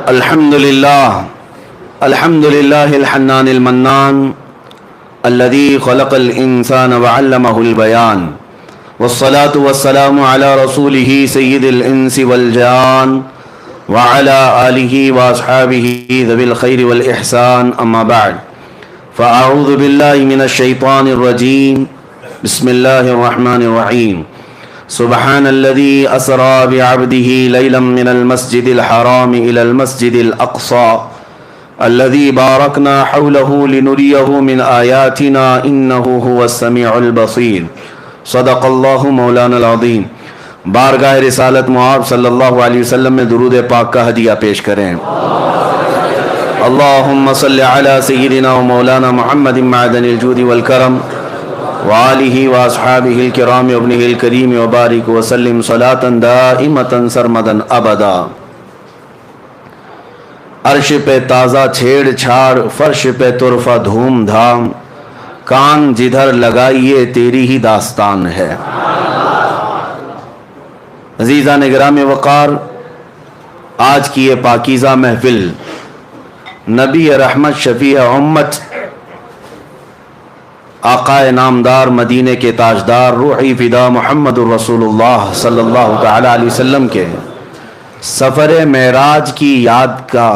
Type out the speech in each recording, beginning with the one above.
الحمد لله الحنان المنان الذي خلق الإنسان وعلمه البيان والصلاة والسلام على رسوله سيد الإنس والجان وعلى آله وأصحابه ذوي الخير والإحسان أما بعد فأعوذ بالله من الشيطان الرجيم بسم الله الرحمن الرحيم سبحان الذي أسرى بعبده ليلا من المسجد الحرام إلى المسجد الأقصى الذي باركنا حوله لنريه من آياتنا إنه هو السميع البصير صدق الله مولانا العظيم. بارگاہ رسالت معاب صلی اللہ علیہ وسلم میں درود پاک کا ہدیہ پیش کریں. اللہم صلی علی سیدنا و مولانا محمد معدن الجود والکرم وآلہ واصحابہ الکرام وابنہ الکریم وبارک وسلم صلاة دائمة سرمدا ابدا. عرش پہ تازہ چھیڑ چھاڑ، فرش پہ طرفہ دھوم دھام، کان جدھر لگائیے تیری ہی داستان ہے. عزیزان گرامی وقار، آج کی یہ پاکیزہ محفل نبی رحمت شفیع امت آقا نامدار مدینے کے تاجدار روحی فدا محمد الرسول اللہ صلی اللہ تعالی علیہ وسلم کے سفر معراج کی یاد کا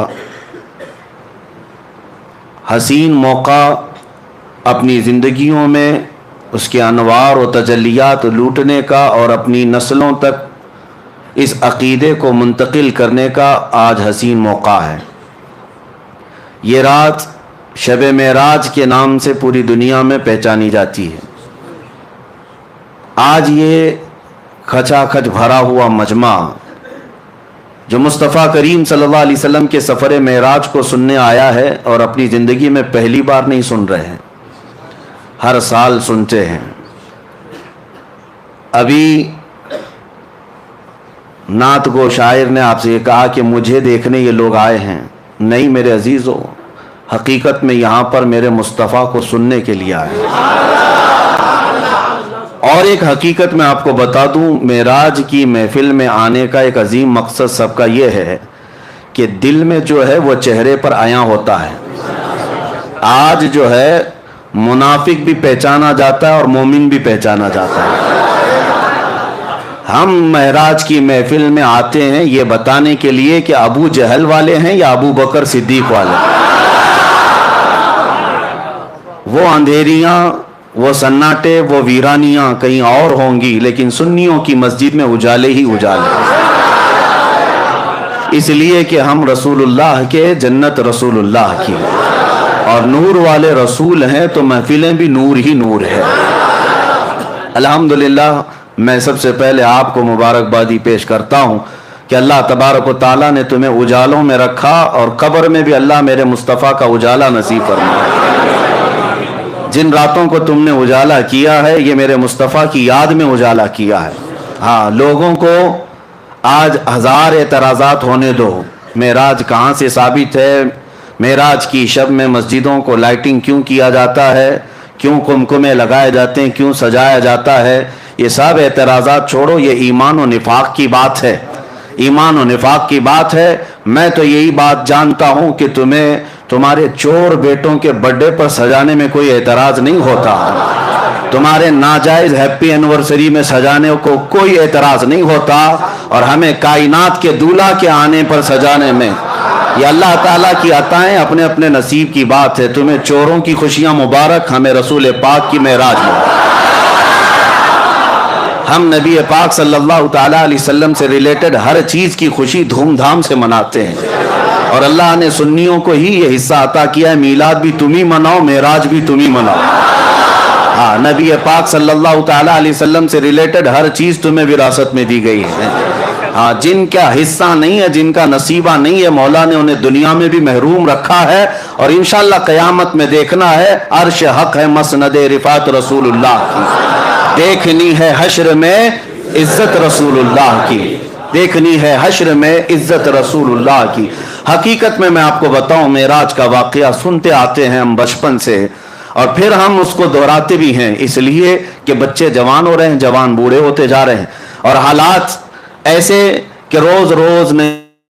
حسین موقع اپنی زندگیوں میں اس کے انوار و تجلیات لوٹنے کا اور اپنی نسلوں تک اس عقیدے کو منتقل کرنے کا آج حسین موقع ہے. یہ رات شب معراج کے نام سے پوری دنیا میں پہچانی جاتی ہے. آج یہ کھچا کھچ بھرا ہوا مجمع جو مصطفیٰ کریم صلی اللہ علیہ وسلم کے سفر معراج کو سننے آیا ہے اور اپنی زندگی میں پہلی بار نہیں سن رہے ہیں، ہر سال سنتے ہیں. ابھی نعت گو شاعر نے آپ سے یہ کہا کہ مجھے دیکھنے یہ لوگ آئے ہیں. نہیں میرے عزیزو، حقیقت میں یہاں پر میرے مصطفیٰ کو سننے کے لیے آئے ہیں. اور ایک حقیقت میں آپ کو بتا دوں، معراج کی محفل میں آنے کا ایک عظیم مقصد سب کا یہ ہے کہ دل میں جو ہے وہ چہرے پر عیاں ہوتا ہے. آج جو ہے منافق بھی پہچانا جاتا ہے اور مومن بھی پہچانا جاتا ہے. ہم معراج کی محفل میں آتے ہیں یہ بتانے کے لیے کہ ابو جہل والے ہیں یا ابو بکر صدیق والے ہیں. وہ اندھیریاں، وہ سناٹے، وہ ویرانیاں کہیں اور ہوں گی، لیکن سنیوں کی مسجد میں اجالے ہی اجالے. اس لیے کہ ہم رسول اللہ کے، جنت رسول اللہ کی، اور نور والے رسول ہیں تو محفلیں بھی نور ہی نور ہے. الحمدللہ میں سب سے پہلے آپ کو مبارکبادی پیش کرتا ہوں کہ اللہ تبارک و تعالیٰ نے تمہیں اجالوں میں رکھا اور قبر میں بھی اللہ میرے مصطفیٰ کا اجالا نصیب فرمائے. جن راتوں کو تم نے اجالا کیا ہے یہ میرے مصطفیٰ کی یاد میں اجالا کیا ہے. ہاں، لوگوں کو آج ہزار اعتراضات ہونے دو، معراج کہاں سے ثابت ہے، معراج کی شب میں مسجدوں کو لائٹنگ کیوں کیا جاتا ہے، کیوں قمقمے لگائے جاتے ہیں، کیوں سجایا جاتا ہے، یہ سب اعتراضات چھوڑو. یہ ایمان و نفاق کی بات ہے، ایمان و نفاق کی بات ہے. میں تو یہی بات جانتا ہوں کہ تمہیں تمہارے چور بیٹوں کے برتھڈے پر سجانے میں کوئی اعتراض نہیں ہوتا، تمہارے ناجائز ہیپی اینیورسری میں سجانے کو کوئی اعتراض نہیں ہوتا، اور ہمیں کائنات کے دولہا کے آنے پر سجانے میں یہ اللہ تعالیٰ کی عطائیں اپنے اپنے نصیب کی بات ہے. تمہیں چوروں کی خوشیاں مبارک، ہمیں رسول پاک کی معراج مبارک. ہم نبی پاک صلی اللہ تعالیٰ علیہ وسلم سے ریلیٹڈ ہر چیز کی خوشی دھوم دھام سے مناتے ہیں، اور اللہ نے سنیوں کو ہی یہ حصہ عطا کیا ہے، میلاد بھی تم ہی مناؤ، معراج بھی تم ہی مناؤ. ہاں، نبی پاک صلی اللہ تعالیٰ علیہ وسلم سے ریلیٹڈ ہر چیز تمہیں وراثت میں دی گئی ہے. ہاں، جن کا حصہ نہیں ہے، جن کا نصیبہ نہیں ہے، مولا نے انہیں دنیا میں بھی محروم رکھا ہے، اور انشاءاللہ قیامت میں دیکھنا ہے. عرش حق ہے مسند رفعت رسول اللہ کی، دیکھنی ہے حشر میں عزت رسول اللہ کی، دیکھنی ہے حشر میں عزت رسول اللہ کی. حقیقت میں آپ کو بتاؤں، معراج کا واقعہ سنتے آتے ہیں ہم بچپن سے، اور پھر ہم اس کو دہراتے بھی ہیں، اس لیے کہ بچے جوان ہو رہے ہیں، جوان بوڑھے ہوتے جا رہے ہیں، اور حالات ایسے کہ روز روز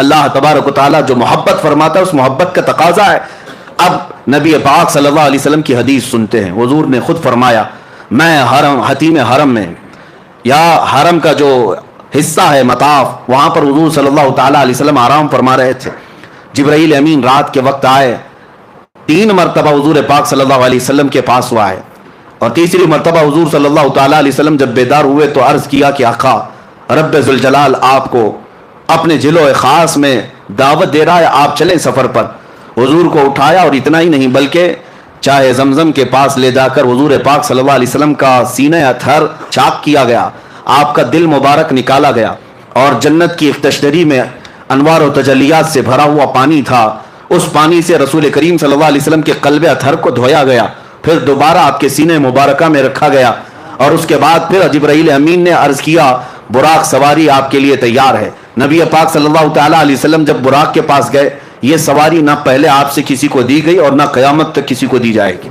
اللہ تبارک و تعالیٰ جو محبت فرماتا ہے اس محبت کا تقاضا ہے۔ اب نبی پاک صلی اللہ علیہ وسلم کی حدیث سنتے ہیں۔ حضور نے خود فرمایا، میں حتیم حرم میں یا حرم کا جو حصہ ہے مطاف، وہاں پر حضور صلی اللہ تعالیٰ علیہ وسلم آرام فرما رہے تھے۔ جبرائیل امین رات کے وقت آئے، 3 مرتبہ حضور پاک صلی اللہ علیہ وسلم کے پاس وہ آئے، اور تیسری مرتبہ حضور صلی اللہ تعالیٰ علیہ وسلم جب بیدار ہوئے تو عرض کیا کہ آقا رب ذوالجلال آپ کو اپنے جلوہ خاص میں دعوت دے رہا ہے، آپ چلیں سفر پر۔ حضور کو اٹھایا اور اتنا ہی نہیں بلکہ چاہے زمزم کے پاس لے جا کر حضور پاک صلی اللہ علیہ وسلم کا سینہ اطہر چاک کیا گیا، آپ کا دل مبارک نکالا گیا، اور جنت کی ایک تشتری میں انوار و تجلیات سے بھرا ہوا پانی تھا، اس پانی سے رسول کریم صلی اللہ علیہ وسلم کے قلب اطہر کو دھویا گیا، پھر دوبارہ آپ کے سینے مبارکہ میں رکھا گیا، اور اس کے بعد پھر جبرائیل امین نے عرض کیا براق سواری آپ کے لیے تیار ہے۔ نبی پاک صلی اللہ تعالیٰ علیہ وسلم جب براق کے پاس گئے، یہ سواری نہ پہلے آپ سے کسی کو دی گئی اور نہ قیامت تک کسی کو دی جائے گی،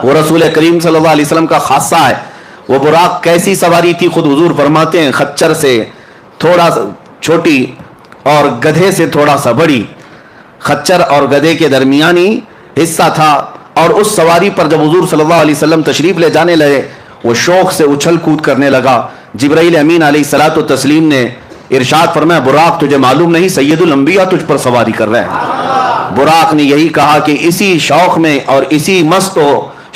وہ رسول کریم صلی اللہ علیہ وسلم کا خاصہ ہے۔ وہ براق کیسی سواری تھی خود حضور فرماتے ہیں، خچر سے تھوڑا سا چھوٹی اور گدھے سے تھوڑا سا بڑی، خچر اور گدھے کے درمیانی حصہ تھا، اور اس سواری پر جب حضور صلی اللہ علیہ وسلم تشریف لے جانے لگے وہ شوق سے اچھل کود کرنے لگا۔ جبرائیل امین علیہ الصلوۃ والتسلیم نے ارشاد فرمایا براق تجھے معلوم نہیں سید الانبیاء تجھ پر سواری کر رہے ہیں۔ براق نے یہی کہا کہ اسی شوق میں اور اسی مست و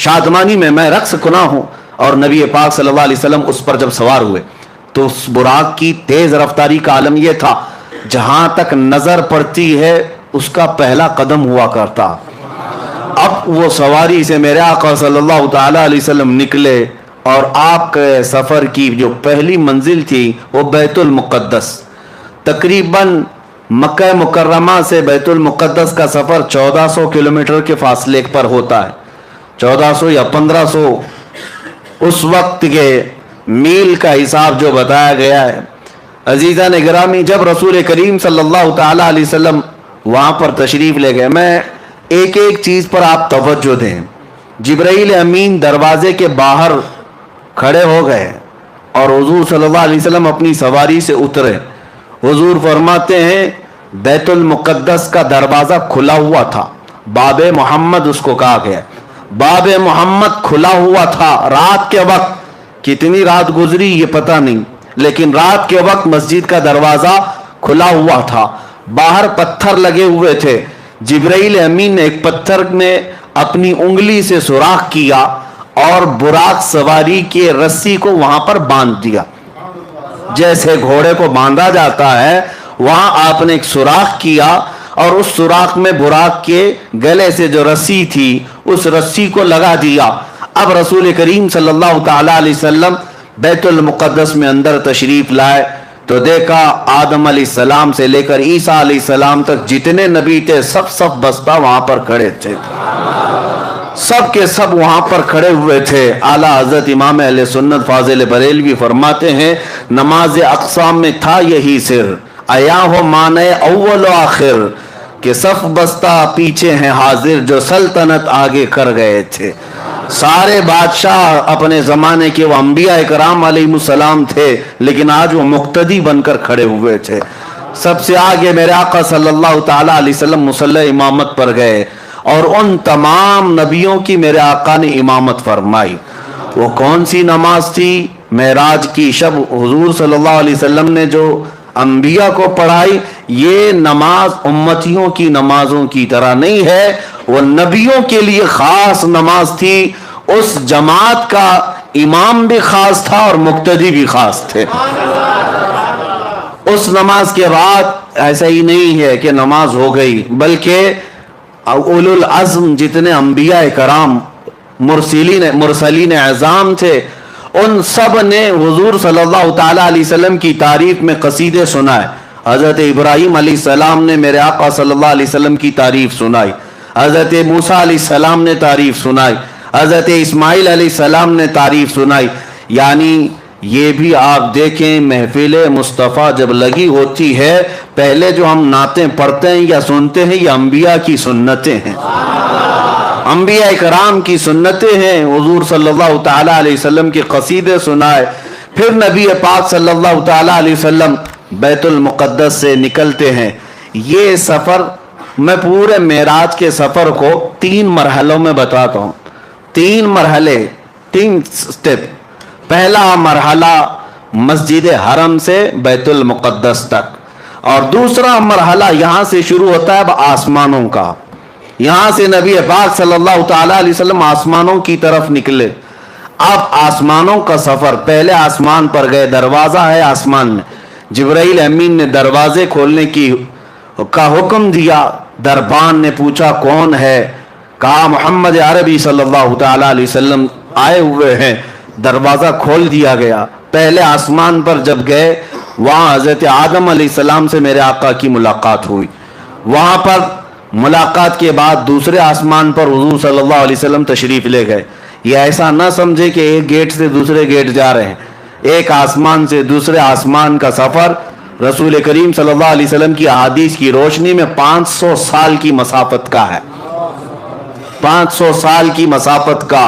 شادمانی میں میں رقص کنا ہوں، اور نبی پاک صلی اللہ علیہ وسلم اس پر جب سوار ہوئے تو اس براق کی تیز رفتاری کا عالم یہ تھا جہاں تک نظر پڑتی ہے اس کا پہلا قدم ہوا کرتا۔ اب وہ سواری سے میرے آقا صلی اللہ تعالیٰ علیہ وسلم نکلے، اور آپ کے سفر کی جو پہلی منزل تھی وہ بیت المقدس، تقریباً مکہ مکرمہ سے بیت المقدس کا سفر 1400 کلومیٹر کے فاصلے پر ہوتا ہے، 1400 یا 1500 اس وقت کے میل کا حساب جو بتایا گیا ہے۔ عزیزان گرامی، جب رسول کریم صلی اللہ تعالیٰ علیہ وسلم وہاں پر تشریف لے گئے، میں ایک ایک چیز پر آپ توجہ دیں۔ جبرائیل امین دروازے کے باہر کھڑے ہو گئے اور حضور صلی اللہ علیہ وسلم اپنی سواری سے اترے۔ حضور فرماتے ہیں بیت المقدس کا دروازہ کھلا ہوا تھا، باب محمد اس کو کہا گیا، باب محمد کھلا ہوا تھا۔ رات کے وقت، کتنی رات گزری یہ پتہ نہیں، لیکن رات کے وقت مسجد کا دروازہ کھلا ہوا تھا، باہر پتھر لگے ہوئے تھے۔ جبرائیل امین نے ایک پتھر میں اپنی انگلی سے سوراخ کیا اور براق سواری کے رسی کو وہاں پر باندھ دیا، جیسے گھوڑے کو باندھا جاتا ہے وہاں آپ نے ایک سوراخ کیا، اور اس سوراخ میں براق کے گلے سے جو رسی تھی اس رسی کو لگا دیا۔ اب رسول کریم صلی اللہ تعالیٰ علیہ وسلم بیت المقدس میں اندر تشریف لائے تو دیکھا آدم علیہ السلام سے لے کر عیسیٰ علیہ السلام تک جتنے نبی تھے سب سب بستہ وہاں پر کھڑے تھے، سب کے سب وہاں پر کھڑے ہوئے تھے۔ اعلیٰ حضرت امام اہل سنت فاضل بریلوی فرماتے ہیں نماز اقسام میں تھا یہی سر، عیا ہو معنی اول و آخر، کہ صف بستہ پیچھے ہیں حاضر جو سلطنت آگے کر گئے تھے۔ سارے بادشاہ اپنے زمانے کے وہ انبیاء کرام علیہ السلام تھے، لیکن آج وہ مقتدی بن کر کھڑے ہوئے تھے۔ سب سے آگے میرے آقا صلی اللہ تعالیٰ علیہ وسلم مصلی امامت پر گئے، اور ان تمام نبیوں کی میرے آقا نے امامت فرمائی۔ وہ کون سی نماز تھی؟ معراج کی شب حضور صلی اللہ علیہ وسلم نے جو انبیاء کو پڑھائی، یہ نماز امتیوں کی نمازوں کی طرح نہیں ہے، وہ نبیوں کے لیے خاص نماز تھی۔ اس جماعت کا امام بھی خاص تھا اور مقتدی بھی خاص تھے۔ اس نماز کے بعد ایسا ہی نہیں ہے کہ نماز ہو گئی، بلکہ اولو العزم جتنے انبیاء کرام مرسلین اعظام تھے ان سب نے حضور صلی اللہ تعالیٰ علیہ وسلم کی تعریف میں قصیدے سنائے۔ حضرت ابراہیم علیہ السلام نے میرے آقا صلی اللہ علیہ وسلم کی تعریف سنائی، حضرت موسیٰ علیہ السلام نے تعریف سنائی، حضرت اسماعیل علیہ السلام نے تعریف سنائی۔ یعنی یہ بھی آپ دیکھیں محفل مصطفیٰ جب لگی ہوتی ہے، پہلے جو ہم نعتیں پڑھتے ہیں یا سنتے ہیں یہ انبیاء کی سنتیں ہیں، انبیاء کرام کی سنتیں ہیں۔ حضور صلی اللہ تعالیٰ علیہ وسلم کے قصیدے سنائے، پھر نبی پاک صلی اللہ تعالیٰ علیہ وسلم بیت المقدس سے نکلتے ہیں. یہ سفر میں پورے معراج کے سفر کو 3 مرحلوں میں بتاتا ہوں. 3 مرحلے، 3 سٹیپ. پہلا مرحلہ مسجد حرم سے بیت المقدس تک، اور دوسرا مرحلہ یہاں سے شروع ہوتا ہے اب آسمانوں کا. یہاں سے نبی پاک صلی اللہ تعالی علیہ وسلم آسمانوں کی طرف نکلے. اب آسمانوں کا سفر، پہلے آسمان پر گئے، دروازہ ہے آسمان میں. جبرائیل امین نے دروازے کھولنے کا حکم دیا. دربان نے پوچھا کون ہے؟ کہا محمد عربی صلی اللہ تعالی علیہ وسلم آئے ہوئے ہیں. دروازہ کھول دیا گیا. پہلے آسمان پر جب گئے وہاں حضرت آدم علیہ السلام سے میرے آقا کی ملاقات ہوئی. وہاں پر ملاقات کے بعد دوسرے آسمان پر حضور صلی اللہ علیہ وسلم تشریف لے گئے. یہ ایسا نہ سمجھے کہ ایک گیٹ سے دوسرے گیٹ جا رہے ہیں. ایک آسمان سے دوسرے آسمان کا سفر رسول کریم صلی اللہ علیہ وسلم کی احادیث کی روشنی میں 500 سال کی مسافت کا ہے. 500 سال کی مسافت کا.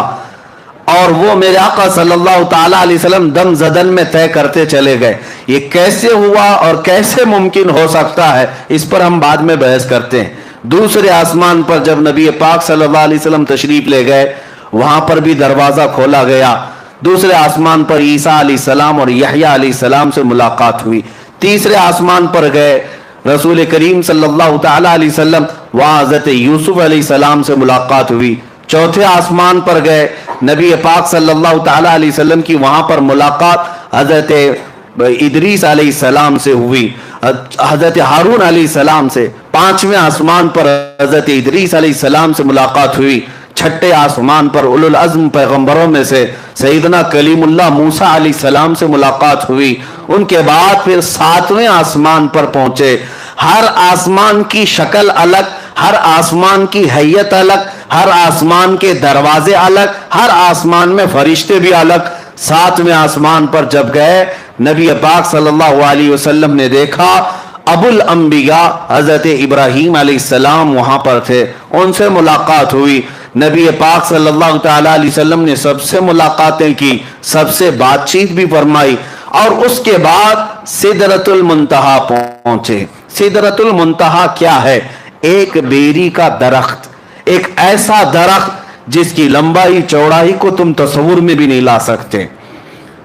اور وہ میرے آقا صلی اللہ تعالی علیہ وسلم دم زدن میں طے کرتے چلے گئے. یہ کیسے ہوا اور کیسے ممکن ہو سکتا ہے، اس پر ہم بعد میں بحث کرتے ہیں. دوسرے آسمان پر جب نبی پاک صلی اللہ علیہ وسلم تشریف لے گئے وہاں پر بھی دروازہ کھولا گیا. دوسرے آسمان پر عیسیٰ علیہ السلام اور یحییٰ علیہ السلام سے ملاقات ہوئی. تیسرے آسمان پر گئے رسول کریم صلی اللہ تعالی علیہ وسلم، وہاں حضرت یوسف علیہ السلام سے ملاقات ہوئی. چوتھے آسمان پر گئے نبی پاک صلی اللہ تعالی علیہ وسلم کی، وہاں پر ملاقات حضرت ادریس علیہ السلام سے ہوئی، حضرت ہارون علیہ السلام سے. پانچویں آسمان پر حضرت ادریس علیہ السلام سے ملاقات ہوئی. چھٹے آسمان پر اولو العزم پیغمبروں میں سے سیدنا کلیم اللہ موسیٰ علیہ السلام سے ملاقات ہوئی. ان کے بعد پھر 7ویں آسمان پر پہنچے. ہر آسمان کی شکل الگ، ہر آسمان کی حیت الگ، ہر آسمان کے دروازے الگ، ہر آسمان میں فرشتے بھی الگ. 7ویں آسمان پر جب گئے نبی پاک صلی اللہ علیہ وسلم نے دیکھا ابو الانبیاء حضرت ابراہیم علیہ السلام وہاں پر تھے. ان سے ملاقات ہوئی. نبی پاک صلی اللہ تعالی علیہ وسلم نے سب سے ملاقاتیں کی، سب سے بات چیت بھی فرمائی. اور اس کے بعد سدرۃ المنتہا پہنچے. سدرۃ المنتہا کیا ہے؟ ایک بیری کا درخت، ایک ایسا درخت جس کی لمبائی چوڑائی کو تم تصور میں بھی نہیں لا سکتے،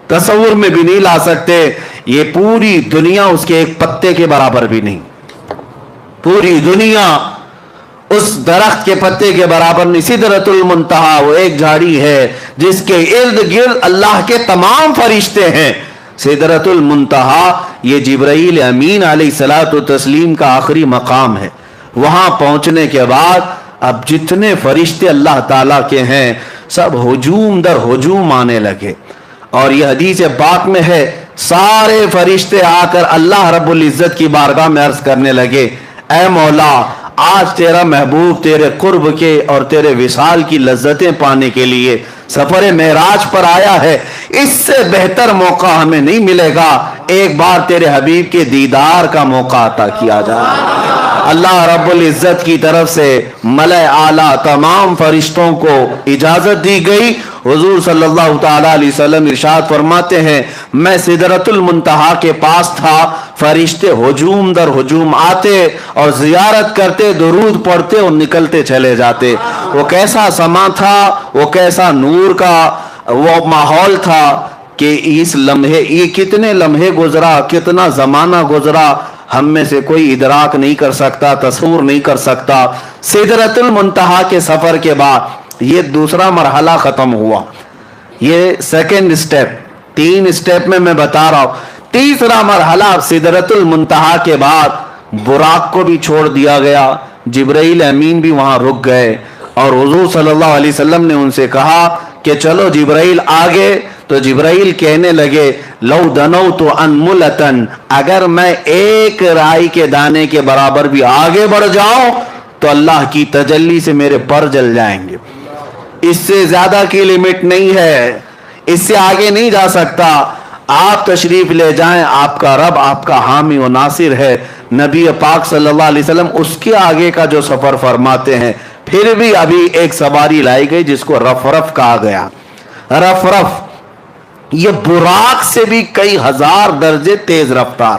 تصور میں بھی نہیں لا سکتے. یہ پوری دنیا اس کے ایک پتے کے برابر بھی نہیں. پوری دنیا اس درخت کے پتے کے برابر نہیں. سدرۃ المنتہا وہ ایک جھاڑی ہے جس کے ارد گرد اللہ کے تمام فرشتے ہیں. سدرۃ المنتہا یہ جبرائیل امین علیہ الصلوۃ والتسلیم کا آخری مقام ہے. وہاں پہنچنے کے بعد اب جتنے فرشتے اللہ تعالیٰ کے ہیں سب ہجوم در ہجوم آنے لگے. اور یہ حدیث پاک میں ہے سارے فرشتے آ کر اللہ رب العزت کی بارگاہ میں عرض کرنے لگے اے مولا آج تیرا محبوب تیرے قرب کے اور تیرے وصال کی لذتیں پانے کے لیے سفر معراج پر آیا ہے. اس سے بہتر موقع ہمیں نہیں ملے گا. ایک بار تیرے حبیب کے دیدار کا موقع عطا کیا جائے. اللہ رب العزت کی طرف سے ملائے اعلیٰ تمام فرشتوں کو اجازت دی گئی. حضور صلی اللہ تعالی علیہ وسلم ارشاد فرماتے ہیں میں سدرۃ المنتہا کے پاس تھا، فرشتے ہجوم در ہجوم آتے اور زیارت کرتے، درود پڑھتے اور نکلتے چلے جاتے. وہ کیسا سما تھا، وہ کیسا نور کا وہ ماحول تھا کہ اس لمحے یہ کتنے لمحے گزرا، کتنا زمانہ گزرا، ہم میں سے کوئی ادراک نہیں کر سکتا، تصور نہیں کر سکتا. سدرۃ المنتہا کے سفر کے بعد یہ دوسرا مرحلہ ختم ہوا. یہ سیکنڈ سٹیپ، 3 سٹیپ میں بتا رہا ہوں. تیسرا مرحلہ سدرۃ المنتہا کے بعد براق کو بھی چھوڑ دیا گیا. جبرائیل امین بھی وہاں رک گئے اور حضور صلی اللہ علیہ وسلم نے ان سے کہا کہ چلو جبرائیل آگے. تو جبرائیل کہنے لگے لو دنوت انملتن، اگر میں ایک رائی کے دانے کے برابر بھی آگے بڑھ جاؤں تو اللہ کی تجلی سے میرے پر جل جائیں گے. اس سے زیادہ کی لمٹ نہیں ہے، اس سے آگے نہیں جا سکتا. آپ تشریف لے جائیں، آپ کا رب آپ کا حامی و ناصر ہے. نبی پاک صلی اللہ علیہ وسلم اس کے آگے کا جو سفر فرماتے ہیں. پھر بھی ابھی ایک سواری لائی گئی جس کو رفرف کہا گیا. رفرف یہ براق سے بھی کئی ہزار درجے تیز رفتار.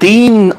3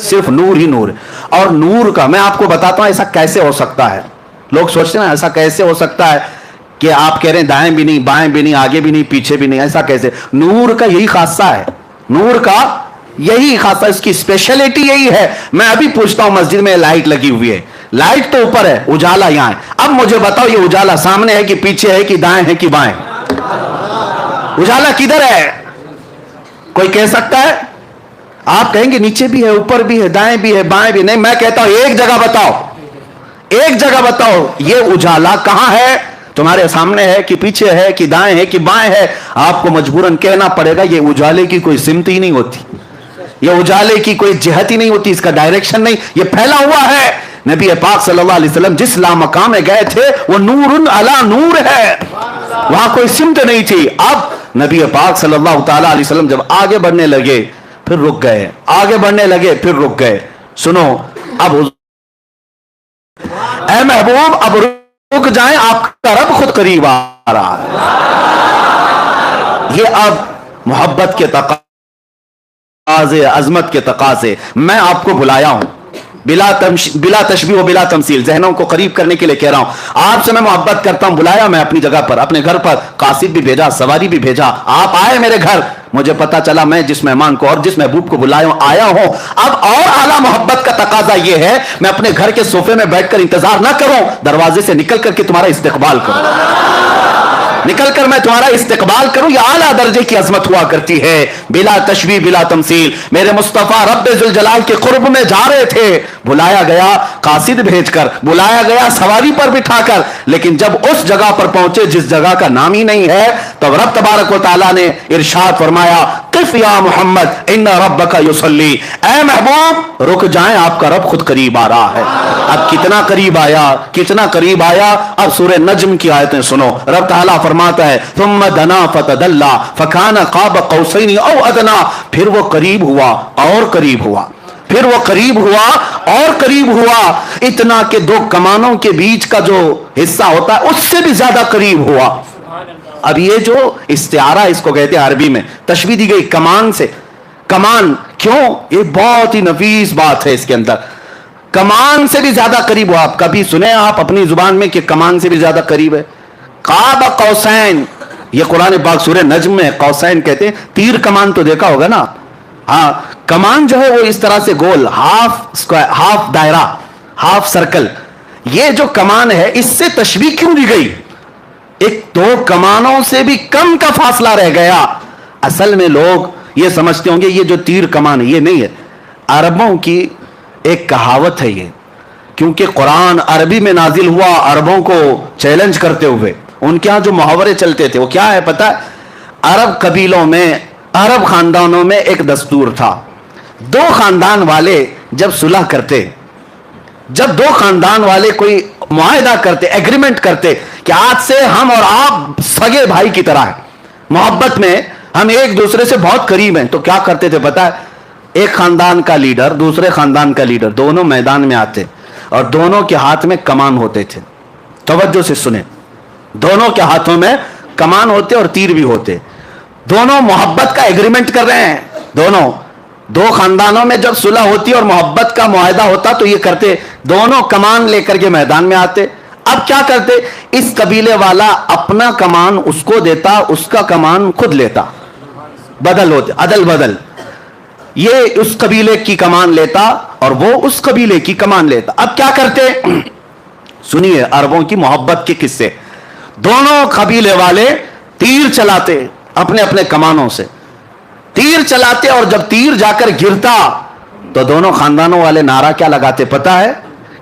صرف نور ہی نور ہے۔ اور نور کا میں آپ کو بتاتا ہوں ایسا کیسے ہو سکتا ہے۔ لوگ سوچتے ہیں ایسا کیسے ہو سکتا ہے کہ آپ کہہ رہے ہیں دائیں بھی نہیں بائیں بھی نہیں آگے بھی نہیں پیچھے بھی نہیں، ایسا کیسے؟ نور کا یہی خاصہ ہے، نور کا یہی خاصہ، اس کی اسپیشلٹی یہی ہے۔ میں ابھی پوچھتا ہوں مسجد میں لائٹ لگی ہوئی ہے، لائٹ تو اوپر ہے، اجالا یہاں ہے، اب مجھے بتاؤ یہ اجالا سامنے ہے کہ پیچھے ہے کہ دائیں ہے کہ بائیں؟ اجالا کدھر ہے؟ کوئی کہہ سکتا ہے؟ آپ کہیں گے نیچے بھی ہے اوپر بھی ہے دائیں بھی ہے بائیں بھی، نہیں میں کہتا ہوں ایک جگہ بتاؤ، ایک جگہ بتاؤ یہ اجالا کہاں ہے؟ تمہارے سامنے ہے کہ پیچھے ہے کہ دائیں ہے کہ بائیں ہے؟ آپ کو مجبوراً کہنا پڑے گا یہ اجالے کی کوئی سمت ہی نہیں ہوتی، یہ اجالے کی کوئی جہت ہی نہیں ہوتی، اس کا ڈائریکشن نہیں، یہ پھیلا ہوا ہے۔ نبی پاک صلی اللہ علیہ وسلم جس لامقام میں گئے تھے وہ نور علی نور ہے، وہاں کوئی سمت نہیں تھی۔ اب نبی پاک صلی اللہ تعالی علیہ وسلم جب آگے بڑھنے لگے پھر رک گئے، آگے بڑھنے لگے پھر رک گئے۔ سنو اب اے محبوب اب رک جائیں، آپ کا رب خود قریب آ رہا ہے۔ یہ اب محبت کے تقاضے، عظمت کے تقاضے، میں آپ کو بلایا ہوں بلا تشبیہ و بلا تمثیل، ذہنوں کو قریب کرنے کے لیے کہہ رہا ہوں، آپ سے میں محبت کرتا ہوں، بلایا میں اپنی جگہ پر، اپنے گھر پر، قاصد بھی بھیجا سواری بھی بھیجا، آپ آئے میرے گھر، مجھے پتا چلا میں جس مہمان کو اور جس محبوب کو بلایا ہوں آیا ہوں۔ اب اور اعلیٰ محبت کا تقاضا یہ ہے میں اپنے گھر کے صوفے میں بیٹھ کر انتظار نہ کروں، دروازے سے نکل کر کے تمہارا استقبال کروں، نکل کر میں تمہارا استقبال کروں۔ یہ اعلیٰ درجے کی عظمت ہوا کرتی ہے، بلا تشبیہ بلا تمثیل۔ میرے مصطفیٰ رب ذوالجلال کے قرب میں جا رہے تھے، بلایا گیا قاصد بھیج کر، بلایا گیا سواری پر بٹھا کر، لیکن جب اس جگہ پر پہنچے جس جگہ کا نام ہی نہیں ہے، تب رب تبارک و تعالیٰ نے ارشاد فرمایا قف یا محمد ان ربک یصلی، اے محبوب رک جائیں آپ کا رب خود قریب آ رہا ہے۔ اب کتنا قریب آیا، کتنا قریب آیا؟ اب سورہ نجم کی آیتیں سنو، رب تعالیٰ فرماتا ہے ثم دنا فتدلی فکان قاب قوسین او ادنا، پھر وہ قریب ہوا اور قریب ہوا، پھر وہ قریب ہوا اور قریب ہوا، اتنا کہ دو کمانوں کے بیچ کا جو حصہ ہوتا ہے اس سے بھی زیادہ قریب ہوا۔ اب یہ جو استعارہ اس کو کہتے ہیں عربی میں، تشبیہ دی گئی کمان سے۔ کمان کیوں؟ یہ بہت ہی نفیس بات ہے اس کے اندر، کمان سے بھی زیادہ قریب ہوا۔ آپ کبھی سنے آپ اپنی زبان میں کہ کمان سے بھی زیادہ قریب ہے؟ قاب قوسین، یہ قرآن پاک سورہ نجم میں قوسین کہتے ہیں، تیر کمان تو دیکھا ہوگا نا، ہاں کمان جو ہے وہ اس طرح سے گول، ہاف دائرہ، ہاف سرکل، یہ جو کمان ہے اس سے تشبیہ کیوں دی گئی؟ ایک دو کمانوں سے بھی کم کا فاصلہ رہ گیا۔ اصل میں لوگ یہ سمجھتے ہوں گے یہ جو تیر کمان ہے یہ نہیں ہے، عربوں کی ایک کہاوت ہے یہ، کیونکہ قرآن عربی میں نازل ہوا عربوں کو چیلنج کرتے ہوئے، ان کے ہاں جو محاورے چلتے تھے وہ کیا ہے پتہ ہے؟ عرب قبیلوں میں، عرب خاندانوں میں ایک دستور تھا، دو خاندان والے جب صلح کرتے، جب دو خاندان والے کوئی معاہدہ کرتے، ایگریمنٹ کرتے کہ آج سے ہم اور آپ سگے بھائی کی طرح ہیں، محبت میں ہم ایک دوسرے سے بہت قریب ہیں، تو کیا کرتے تھے پتہ ہے؟ ایک خاندان کا لیڈر دوسرے خاندان کا لیڈر دونوں میدان میں آتے اور دونوں کے ہاتھ میں کمان ہوتے تھے، توجہ سے سنیں، دونوں کے ہاتھوں میں کمان ہوتے اور تیر بھی ہوتے، دونوں محبت کا ایگریمنٹ کر رہے ہیں، دونوں دو خاندانوں میں جب صلح ہوتی اور محبت کا معاہدہ ہوتا تو یہ کرتے، دونوں کمان لے کر کے میدان میں آتے۔ اب کیا کرتے؟ اس قبیلے والا اپنا کمان اس کو دیتا، اس کا کمان خود لیتا، بدل ہوتے، عدل بدل، یہ اس قبیلے کی کمان لیتا اور وہ اس قبیلے کی کمان لیتا۔ اب کیا کرتے؟ سنیے عربوں کی محبت کے قصے، دونوں قبیلے والے تیر چلاتے اپنے اپنے کمانوں سے، تیر چلاتے اور جب تیر جا کر گرتا تو دونوں خاندانوں والے نعرہ کیا لگاتے پتا ہے؟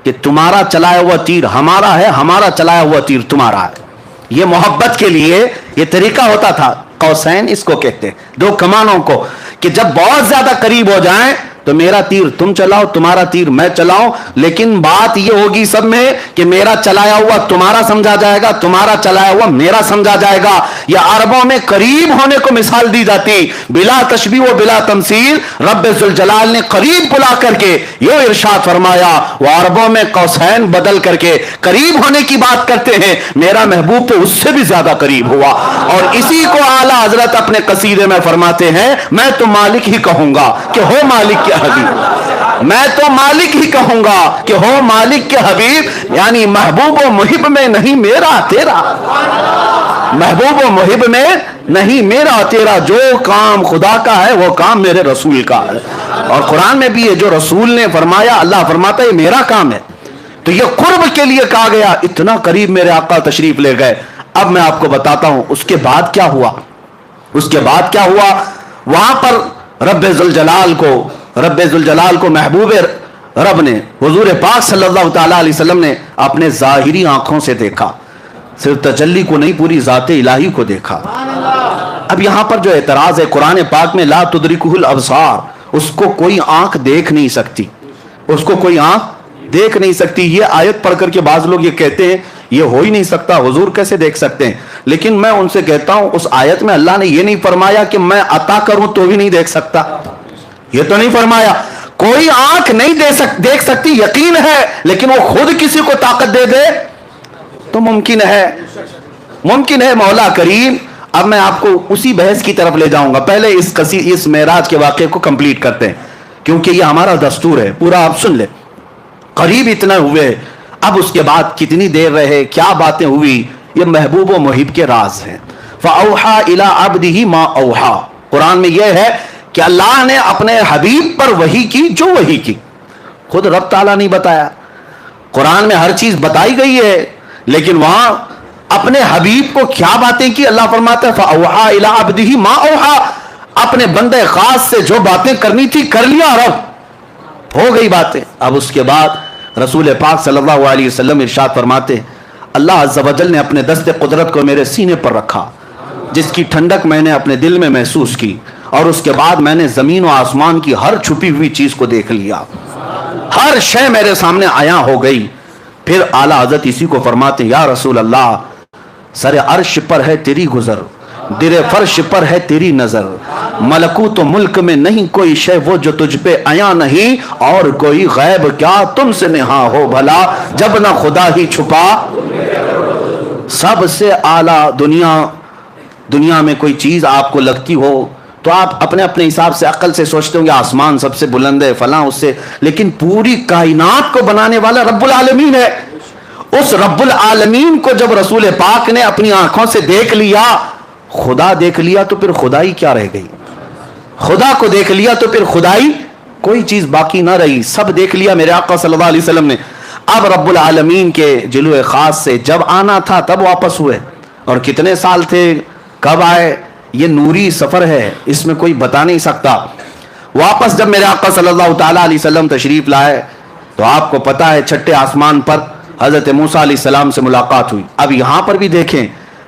کہ تمہارا چلایا ہوا تیر ہمارا ہے، ہمارا چلایا ہوا تیر تمہارا ہے۔ یہ محبت کے لیے یہ طریقہ ہوتا تھا، قوسین اس کو کہتے، دو کمانوں کو، کہ جب بہت زیادہ قریب ہو جائیں تو میرا تیر تم چلاؤ، تمہارا تیر میں چلاؤں، لیکن بات یہ ہوگی سب میں کہ میرا چلایا ہوا تمہارا سمجھا جائے گا، تمہارا چلایا ہوا میرا سمجھا جائے گا۔ یہ عربوں میں قریب ہونے کو مثال دی جاتی، بلا تشبیہ و بلا تمثیل۔ رب ذوالجلال نے قریب بلا کر کے یہ ارشاد فرمایا، وہ عربوں میں قوسین بدل کر کے قریب ہونے کی بات کرتے ہیں، میرا محبوب تو اس سے بھی زیادہ قریب ہوا۔ اور اسی کو اعلیٰ حضرت اپنے قصیدے میں فرماتے ہیں، میں تو مالک ہی کہوں گا کہ ہو مالک کے حبیب۔ میں تو مالک ہی کہوں گا کہ ہو مالک کے حبیب، یعنی محبوب و محب میں نہیں میرا تیرا، محبوب و محب میں نہیں میرا تیرا، جو کام خدا کا ہے وہ کام میرے رسول کا ہے۔ اور قرآن میں بھی ہے جو رسول نے فرمایا، اللہ فرماتا ہے یہ میرا کام ہے۔ تو یہ قرب کے لیے کہا گیا، اتنا قریب میرے آقا تشریف لے گئے۔ اب میں آپ کو بتاتا ہوں اس کے بعد کیا ہوا۔ اس کے بعد کیا ہوا، وہاں پر رب ذوالجلال کو محبوب رب نے، حضور پاک صلی اللہ تعالی علیہ وسلم نے اپنے ظاہری آنکھوں سے دیکھا، صرف تجلی کو نہیں پوری ذات الہی کو دیکھا۔ اب یہاں پر جو اعتراض ہے قرآن پاک میں لا تدرکہ الابصار، اس کو کوئی آنکھ دیکھ نہیں سکتی، اس کو کوئی آنکھ دیکھ نہیں سکتی۔ یہ آیت پڑھ کر کے بعض لوگ یہ کہتے ہیں یہ ہو ہی نہیں سکتا، حضور کیسے دیکھ سکتے ہیں؟ لیکن میں ان سے کہتا ہوں اس آیت میں اللہ نے یہ نہیں فرمایا کہ میں عطا کروں تو بھی نہیں دیکھ سکتا، یہ تو نہیں فرمایا۔ کوئی آنکھ نہیں دیکھ سکتی یقین ہے، لیکن وہ خود کسی کو طاقت دے دے تو ممکن ہے، ممکن ہے مولا کریم۔ اب میں آپ کو اسی بحث کی طرف لے جاؤں گا، پہلے اس معراج کے واقعے کو کمپلیٹ کرتے ہیں کیونکہ یہ ہمارا دستور ہے، پورا آپ سن لیں۔ قریب اتنا ہوئے، اب اس کے بعد کتنی دیر رہے، کیا باتیں ہوئی، یہ محبوب و محب کے راز ہیں۔ فَأَوْحَى إِلَىٰ عَبْدِهِ مَا أَوْحَى، قرآن میں یہ ہے کہ اللہ نے اپنے حبیب پر وحی کی جو وحی کی، خود رب تعالیٰ نہیں بتایا۔ قرآن میں ہر چیز بتائی گئی ہے، لیکن وہاں اپنے حبیب کو کیا باتیں کی، اللہ فرماتا ہے فَأَوْحَى إِلَىٰ عَبْدِهِ مَا أَوْحَى، اپنے بندے خاص سے جو باتیں کرنی تھی کر لیا، رب ہو گئی باتیں۔ اب اس کے بعد رسول پاک صلی اللہ علیہ وسلم ارشاد فرماتے ہیں اللہ عز و جل نے اپنے دست قدرت کو میرے سینے پر رکھا، جس کی ٹھنڈک میں نے اپنے دل میں محسوس کی، اور اس کے بعد میں نے زمین و آسمان کی ہر چھپی ہوئی چیز کو دیکھ لیا، ہر شے میرے سامنے عیاں ہو گئی۔ پھر اعلیٰ حضرت اسی کو فرماتے ہیں یا رسول اللہ، سر عرش پر ہے تیری گزر، در فرش پر ہے تیری نظر، ملکوت و ملک میں نہیں کوئی شے وہ جو تجھ پہ عیاں نہیں، اور کوئی غیب کیا تم سے نہاں ہو بھلا، جب نہ خدا ہی چھپا۔ سب سے اعلیٰ دنیا میں کوئی چیز آپ کو لگتی ہو تو آپ اپنے اپنے حساب سے عقل سے سوچتے ہوں گے آسمان سب سے بلند ہے فلاں اس سے، لیکن پوری کائنات کو بنانے والا رب العالمین ہے۔ اس رب العالمین کو جب رسول پاک نے اپنی آنکھوں سے دیکھ لیا، خدا دیکھ لیا تو پھر خدائی کیا رہ گئی، خدا کو دیکھ لیا تو پھر خدائی کوئی چیز باقی نہ رہی، سب دیکھ لیا میرے آقا صلی اللہ علیہ وسلم نے۔ اب رب العالمین کے جلوے خاص سے جب آنا تھا تب واپس ہوئے، اور کتنے سال تھے، کب آئے، یہ نوری سفر ہے، اس میں کوئی بتا نہیں سکتا۔ واپس جب میرے آقا صلی اللہ تعالیٰ علیہ وسلم تشریف لائے تو آپ کو پتا ہے چھٹے آسمان پر حضرت موسیٰ علیہ السلام سے ملاقات ہوئی۔ اب یہاں پر بھی دیکھیں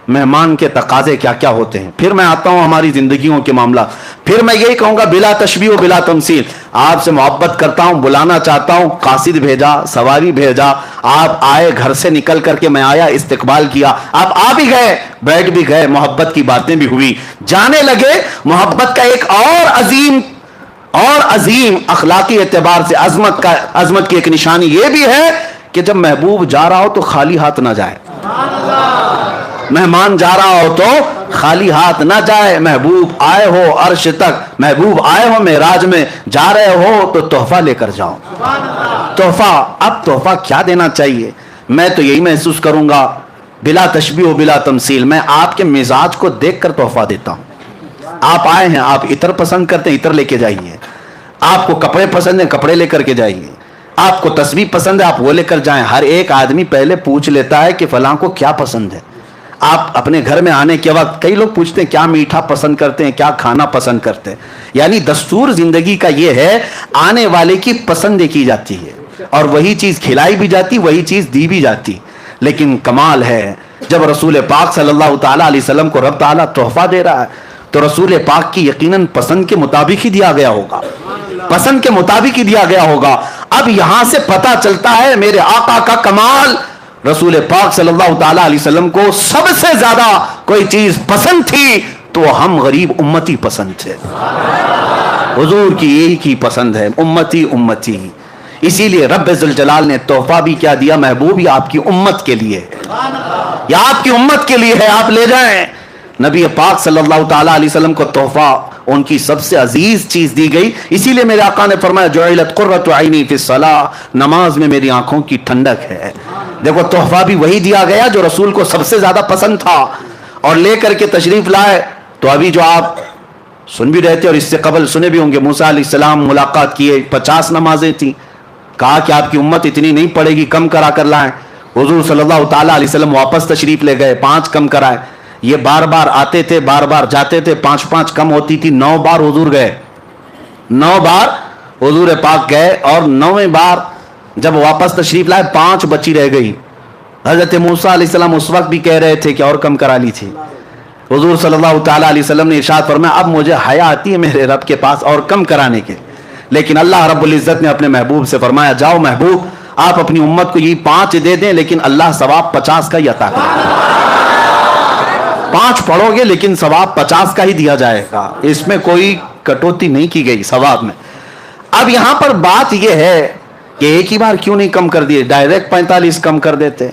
مہمان کے تقاضے کیا کیا ہوتے ہیں۔ پھر میں آتا ہوں ہماری زندگیوں کے معاملہ، پھر میں یہی کہوں گا بلا تشبیہ و بلا تمثیل، آپ سے محبت کرتا ہوں، بلانا چاہتا ہوں، قاصد بھیجا، سواری بھیجا، آپ آئے، گھر سے نکل کر کے میں آیا، استقبال کیا، آپ آ بھی گئے، بیٹھ بھی گئے، محبت کی باتیں بھی ہوئی، جانے لگے۔ محبت کا ایک اور عظیم اخلاقی اعتبار سے عظمت کی ایک نشانی یہ بھی ہے کہ جب محبوب جا رہا ہو تو خالی ہاتھ نہ جائے، مہمان جا رہا ہو تو خالی ہاتھ نہ جائے، محبوب آئے ہو عرش تک، محبوب آئے ہو معراج میں، جا رہے ہو تو تحفہ لے کر جاؤ۔ تحفہ، اب تحفہ کیا دینا چاہیے؟ میں تو یہی محسوس کروں گا بلا تشبیہ و بلا تمثیل، میں آپ کے مزاج کو دیکھ کر تحفہ دیتا ہوں۔ آپ آئے ہیں، آپ عطر پسند کرتے ہیں، عطر لے کے جائیے، آپ کو کپڑے پسند ہیں، کپڑے لے کر کے جائیے، آپ کو تسبیح پسند ہے، آپ وہ لے کر جائیں۔ ہر ایک آدمی پہلے پوچھ لیتا ہے کہ فلاں کو کیا پسند ہے۔ آپ اپنے گھر میں آنے کے وقت کئی لوگ پوچھتے ہیں کیا میٹھا پسند کرتے ہیں، کیا کھانا پسند کرتے ہیں، یعنی دستور زندگی کا یہ ہے آنے والے کی پسند کی جاتی ہے، اور وہی چیز کھلائی بھی جاتی، وہی چیز دی بھی جاتی۔ لیکن کمال ہے جب رسول پاک صلی اللہ تعالیٰ علیہ وسلم کو رب تعالیٰ تحفہ دے رہا ہے تو رسول پاک کی یقیناً پسند کے مطابق ہی دیا گیا ہوگا، پسند کے مطابق ہی دیا گیا ہوگا۔ اب یہاں سے پتہ چلتا ہے میرے آقا کا کمال، رسول پاک صلی اللہ تعالیٰ علیہ وسلم کو سب سے زیادہ کوئی چیز پسند تھی تو ہم غریب امتی پسند تھے، حضور کی یہی کی پسند ہے، امتی امتی۔ اسی لیے رب ذوالجلال نے تحفہ بھی کیا دیا، محبوب یہ آپ کی امت کے لیے ہے، یہ آپ کی امت کے لیے ہے، آپ لے جائیں۔ نبی پاک صلی اللہ تعالیٰ علیہ وسلم کو تحفہ ان کی سب سے عزیز چیز دی گئی. اسی لیے میرے آقا نے فرمایا جعلت قرۃ عینی فی الصلاۃ, نماز میں میری آنکھوں کی ٹھنڈک ہے. دیکھو تحفہ بھی وہی دیا گیا جو رسول کو سب سے زیادہ پسند تھا, اور لے کر کے تشریف لائے. تو ابھی جو آپ سن بھی رہے تھے اور اس سے قبل سنے بھی ہوں گے, موسیٰ علیہ السلام ملاقات کیے, 50 نمازیں تھیں. کہا کہ آپ کی امت اتنی نہیں پڑے گی, کم کرا کر لائیں. حضور صلی اللہ تعالیٰ علیہ وسلم واپس تشریف لے گئے, 5 کم کرائے. یہ بار بار آتے تھے, بار بار جاتے تھے, 5 کم ہوتی تھی. 9 بار حضور گئے, 9 بار حضور پاک گئے, اور 9ویں بار جب واپس تشریف لائے 5 بچی رہ گئی. حضرت موسیٰ علیہ السلام اس وقت بھی کہہ رہے تھے کہ اور کم کرا لی تھی. حضور صلی اللہ تعالیٰ علیہ وسلم نے ارشاد فرمایا اب مجھے حیا آتی ہے میرے رب کے پاس اور کم کرانے کے. لیکن اللہ رب العزت نے اپنے محبوب سے فرمایا جاؤ محبوب, آپ اپنی امت کو یہ 5 دے دیں, لیکن اللہ ثواب 50 کا ہی عطا کرے گا. 5 پڑھو گے لیکن ثواب 50 کا ہی دیا جائے گا, اس میں کوئی کٹوتی نہیں کی گئی ثواب میں. اب یہاں پر بات یہ ہے کہ ایک ہی بار کیوں نہیں کم کر دیے, ڈائریکٹ 45 کم کر دیتے,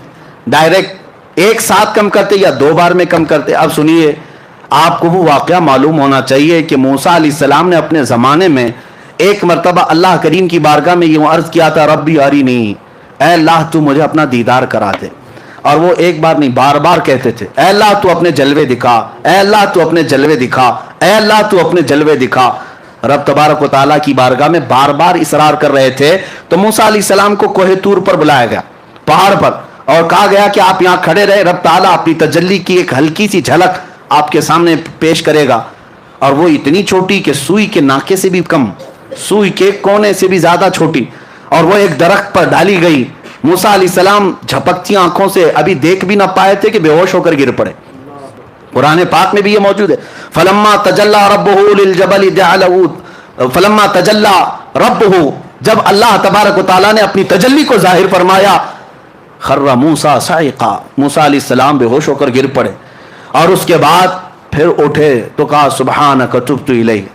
ڈائریکٹ ایک ساتھ کم کرتے یا 2 بار میں کم کرتے. اب سنیے, آپ کو وہ واقعہ معلوم ہونا چاہیے کہ موسیٰ علیہ السلام نے اپنے زمانے میں ایک مرتبہ اللہ کریم کی بارگاہ میں یہ عرض کیا تھا ربی ارینی, اے اللہ تو مجھے اپنا دیدار کرا دے. اور وہ ایک بار نہیں بار بار کہتے تھے اے اللہ تو اپنے جلوے دکھا, اے اللہ تو اپنے جلوے دکھا, اے اللہ تو اپنے جلوے دکھا. رب تبارک و تعالیٰ کی بارگاہ میں بار بار اصرار کر رہے تھے. تو موسیٰ علیہ السلام کو کوہ طور پر بلایا گیا, پہاڑ پر, اور کہا گیا کہ آپ یہاں کھڑے رہے, رب تعالیٰ اپنی تجلی کی ایک ہلکی سی جھلک آپ کے سامنے پیش کرے گا. اور وہ اتنی چھوٹی کہ سوئی کے ناکے سے بھی کم, سوئی کے کونے سے بھی زیادہ چھوٹی, اور وہ ایک درخت پر ڈالی گئی. موسیٰ علیہ السلام جھپکتی آنکھوں سے ابھی دیکھ بھی نہ پائے تھے کہ بے ہوش ہو کر گر پڑے. قرآن پاک میں بھی یہ موجود ہے, فلما تجلی ربہ للجبل جعلہ, فلما تجلی ربہ, جب اللہ تبارک و تعالیٰ نے اپنی تجلی کو ظاہر فرمایا, خر موسیٰ صعقا, موسیٰ علیہ السلام بے ہوش ہو کر گر پڑے. اور اس کے بعد پھر اٹھے تو کہا سبحانک تبت الیک,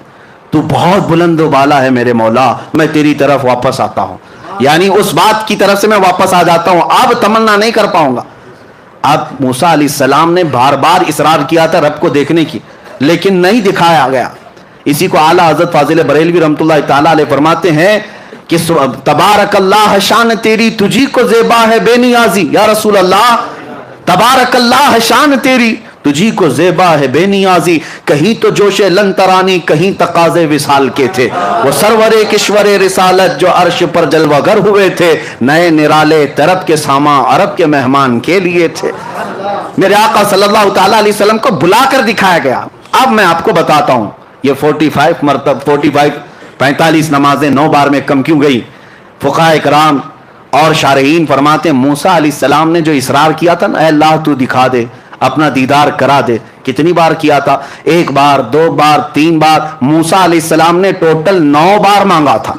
تو بہت بلند و بالا ہے میرے مولا, میں تیری طرف واپس آتا ہوں. یعنی اس بات کی طرف سے میں واپس آ جاتا ہوں, اب تمنا نہیں کر پاؤں گا. اب موسیٰ علیہ السلام نے بار بار اصرار کیا تھا رب کو دیکھنے کی, لیکن نہیں دکھایا گیا. اسی کو اعلیٰ حضرت فاضل بریلوی رحمۃ اللہ تعالیٰ علیہ فرماتے ہیں کہ تبارک اللہ شان تیری تجھی کو زیبا ہے بے نیازی. یا رسول اللہ, تبارک اللہ شان تیری تجھی کو زیبا ہے بے نیازی, کہیں تو جوش لن ترانی کہیں تقاضے وصال کے تھے, وہ سرور کشور رسالت جو عرش پر جلوہ گر ہوئے تھے, نئے نرالے طرب کے سامان عرب کے مہمان کے لیے تھے. میرے آقا صلی اللہ تعالیٰ علیہ وسلم کو بلا کر دکھایا گیا. اب میں آپ کو بتاتا ہوں یہ 45 نمازیں 9 بار میں کم کیوں گئی. فقہاء کرام اور شارحین فرماتے ہیں موسیٰ علیہ السلام نے جو اصرار کیا تھا نا, اے اللہ تو دکھا دے, اپنا دیدار کرا دے, کتنی بار کیا تھا, 1 بار 2 بار 3 بار. موسیٰ علیہ السلام نے ٹوٹل 9 بار مانگا تھا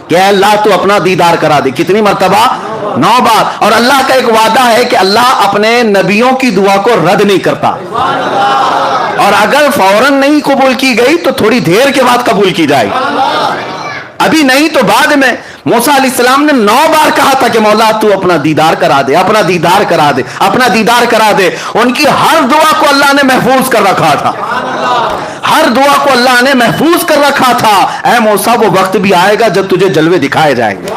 کہ اے اللہ تو اپنا دیدار کرا دے. کتنی مرتبہ, 9 بار. اور اللہ کا ایک وعدہ ہے کہ اللہ اپنے نبیوں کی دعا کو رد نہیں کرتا, اور اگر فوراً نہیں قبول کی گئی تو تھوڑی دیر کے بعد قبول کی جائے, ابھی نہیں تو بعد میں. موسیٰ علیہ السلام نے 9 بار کہا تھا کہ مولا تو اپنا دیدار کرا دے, اپنا دیدار کرا دے, اپنا دیدار کرا دے. ان کی ہر دعا کو اللہ نے محفوظ کر رکھا تھا, ہر دعا کو اللہ نے محفوظ کر رکھا تھا. اے موسیٰ وہ وقت بھی آئے گا جب تجھے جلوے دکھائے جائیں گے,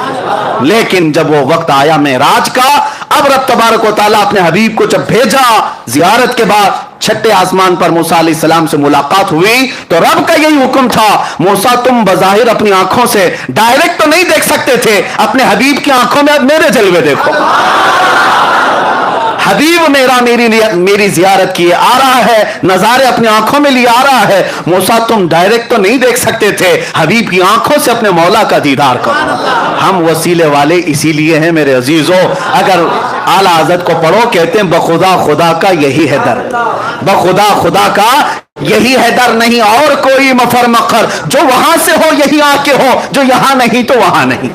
لیکن جب وہ وقت آیا معراج کا, اب رب تبارک و تعالیٰ اپنے حبیب کو جب بھیجا زیارت کے بعد, 6 آسمان پر موسیٰ علیہ السلام سے ملاقات ہوئی تو رب کا یہی حکم تھا, موسیٰ تم بظاہر اپنی آنکھوں سے ڈائریکٹ تو نہیں دیکھ سکتے تھے, اپنے حبیب کی آنکھوں میں اب میرے جلوے دیکھو. حبیب میری زیارت کیے آ رہا ہے, نظارے اپنی آنکھوں میں لیے آ رہا ہے. موسیٰ تم ڈائریکٹ تو نہیں دیکھ سکتے تھے, حبیب کی آنکھوں سے اپنے مولا کا دیدار کرو. ہم وسیلے والے اسی لیے ہیں میرے عزیزوں. اگر اعلیٰ حضرت کو پڑھو, کہتے ہیں بخدا خدا کا یہی ہے در, بخدا خدا کا یہی ہے در, نہیں اور کوئی مفر مقر, جو وہاں سے ہو یہی آ کے ہو, جو یہاں نہیں تو وہاں نہیں.